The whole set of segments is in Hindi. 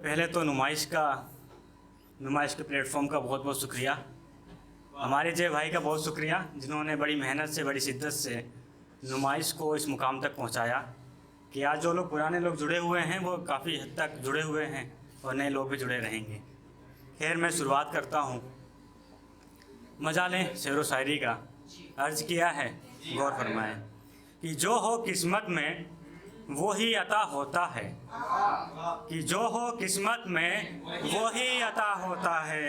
पहले तो नुमाइश के प्लेटफॉर्म का बहुत बहुत शुक्रिया। हमारे जय भाई का बहुत शुक्रिया जिन्होंने बड़ी मेहनत से, बड़ी शिद्दत से नुमाइश को इस मुकाम तक पहुंचाया कि आज जो लोग पुराने लोग जुड़े हुए हैं वो काफ़ी हद तक जुड़े हुए हैं और नए लोग भी जुड़े रहेंगे। खैर, मैं शुरुआत करता हूँ। मजा लें शेरो शायरी का। अर्ज़ किया है, गौर फरमाएं कि जो हो किस्मत में वो ही अता होता है, कि जो हो किस्मत में वो ही अता होता है।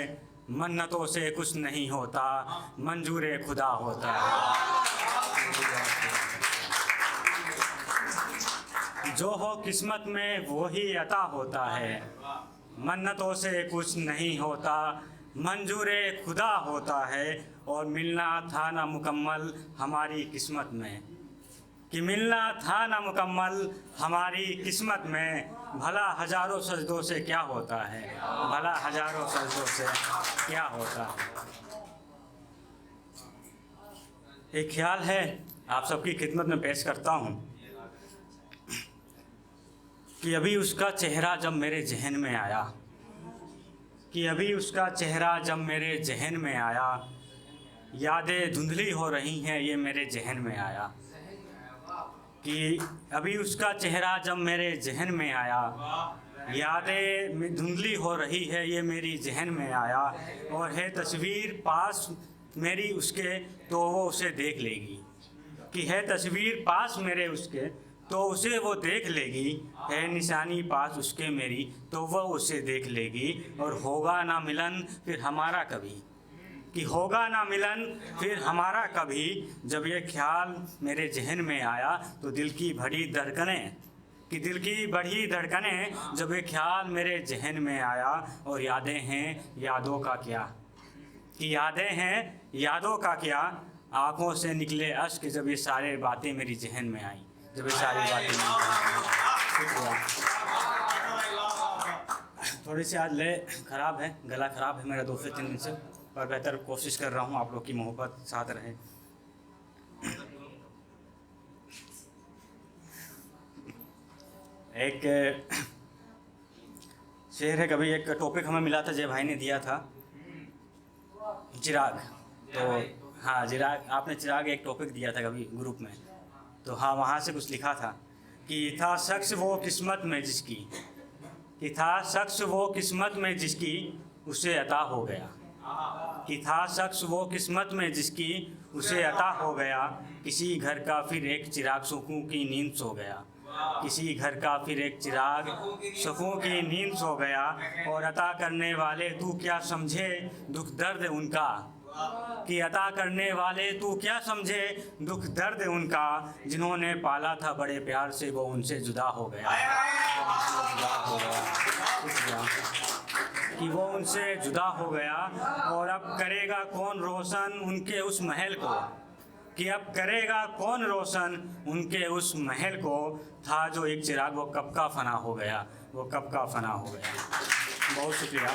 मन्नतों से कुछ नहीं होता, मंजूर खुदा होता है। जो हो किस्मत में वो ही अता होता है, मन्नतों से कुछ नहीं होता, मंजूर खुदा होता है। और मिलना था ना मुकम्मल हमारी किस्मत में, कि मिलना था ना मुकम्मल हमारी किस्मत में। भला हजारों सजदों से क्या होता है, भला हजारों सजदों से क्या होता है। एक ख्याल है आप सबकी खिदमत में पेश करता हूँ कि अभी उसका चेहरा जब मेरे जहन में आया, कि अभी उसका चेहरा जब मेरे जहन में आया। यादें धुंधली हो रही हैं ये मेरे जहन में आया, कि अभी उसका चेहरा जब मेरे जहन में आया। यादें धुंधली हो रही है ये मेरी जहन में आया। और है तस्वीर पास मेरी उसके तो वो उसे देख लेगी, कि है तस्वीर पास मेरे उसके तो उसे वो देख लेगी। है निशानी पास उसके मेरी तो वो उसे देख लेगी। और होगा ना मिलन फिर हमारा कभी, कि होगा ना मिलन फिर हमारा कभी। जब ये ख्याल मेरे जहन में आया तो दिल की बढ़ी धड़कनें, कि दिल की बढ़ी धड़कनें जब ये ख्याल मेरे जहन में आया। और यादें हैं यादों का क्या, कि यादें हैं यादों का क्या। आँखों से निकले अश्क जब ये सारे बातें मेरी जहन में आई, जब ये सारी बातें मेरी जहन में आई। थोड़ी सी आज ले ख़राब है, गला ख़राब है मेरा 2 से 3 दिन से, पर बेहतर कोशिश कर रहा हूँ आप लोग की मोहब्बत साथ रहे। एक शेर है, कभी एक टॉपिक हमें मिला था, जय भाई ने दिया था, चिराग। तो हाँ, चिराग, आपने चिराग एक टॉपिक दिया था कभी ग्रुप में, तो हाँ वहाँ से कुछ लिखा था कि था शख्स वो किस्मत में जिसकी, कि था शख्स वो किस्मत में जिसकी उसे अता हो गया, कि था शख्स वो किस्मत में जिसकी उसे अता हो गया। किसी घर का फिर एक चिराग सुकून की नींद सो गया, किसी घर का फिर एक चिराग सुकून की नींद सो गया। और अता करने वाले तू क्या समझे दुख दर्द उनका, कि अता करने वाले तू क्या समझे दुख दर्द उनका। जिन्होंने पाला था बड़े प्यार से वो उनसे जुदा हो गया, कि वो उनसे जुदा हो गया। और अब करेगा कौन रोशन उनके उस महल को, कि अब करेगा कौन रोशन उनके उस महल को। था जो एक चिराग वो कब का फना हो गया, वो कब का फना हो गया। बहुत शुक्रिया।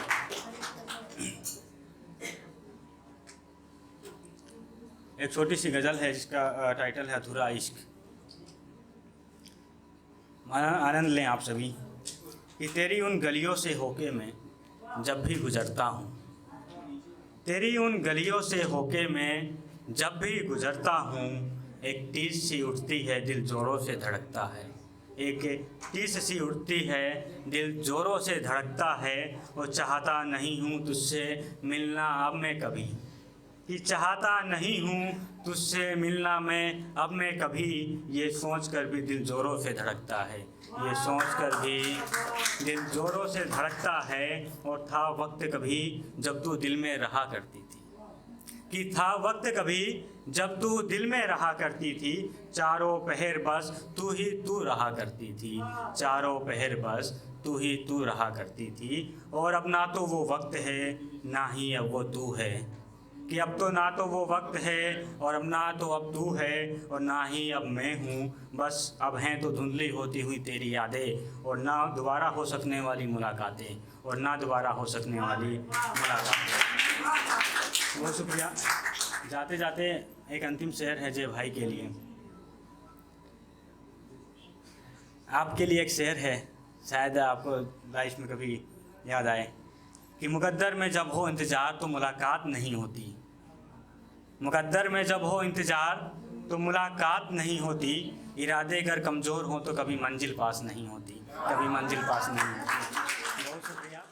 एक छोटी सी गज़ल है जिसका टाइटल है अधूरा इश्क। आनंद लें आप सभी। कि तेरी उन गलियों से होके मैं जब भी गुज़रता हूँ, तेरी उन गलियों से होके मैं जब भी गुज़रता हूँ। एक टीस सी उठती है दिल ज़ोरों से धड़कता है, एक टीस सी उठती है दिल ज़ोरों से धड़कता है। और चाहता नहीं हूँ तुझसे मिलना अब मैं कभी, कि चाहता नहीं हूँ तुझसे मिलना मैं अब मैं कभी। ये सोच कर भी दिल ज़ोरों से धड़कता है, ये सोच कर भी दिल ज़ोरों से धड़कता है। और था वक्त कभी जब तू दिल में रहा करती थी, कि था वक्त कभी जब तू दिल में रहा करती थी। चारों पहर बस तू ही तू रहा करती थी, चारों पहर बस तू ही तू रहा करती थी। और अब ना तो वो वक्त है ना ही अब वो तू है, कि अब तो ना तो वो वक्त है और अब ना तो अब तू है और ना ही अब मैं हूँ। बस अब हैं तो धुंधली होती हुई तेरी यादें और ना दोबारा हो सकने वाली मुलाकातें, और ना दोबारा हो सकने वाली मुलाकातें। बहुत शुक्रिया। जाते जाते एक अंतिम शेर है जय भाई के लिए। आपके लिए एक शेर है शायद आपको लाइफ में कभी याद आए कि मुकद्दर में जब हो इंतज़ार तो मुलाकात नहीं होती, मुकद्दर में जब हो इंतज़ार तो मुलाकात नहीं होती, इरादे अगर कमज़ोर हों तो कभी मंजिल पास नहीं होती, कभी मंजिल पास नहीं होती। बहुत शुक्रिया।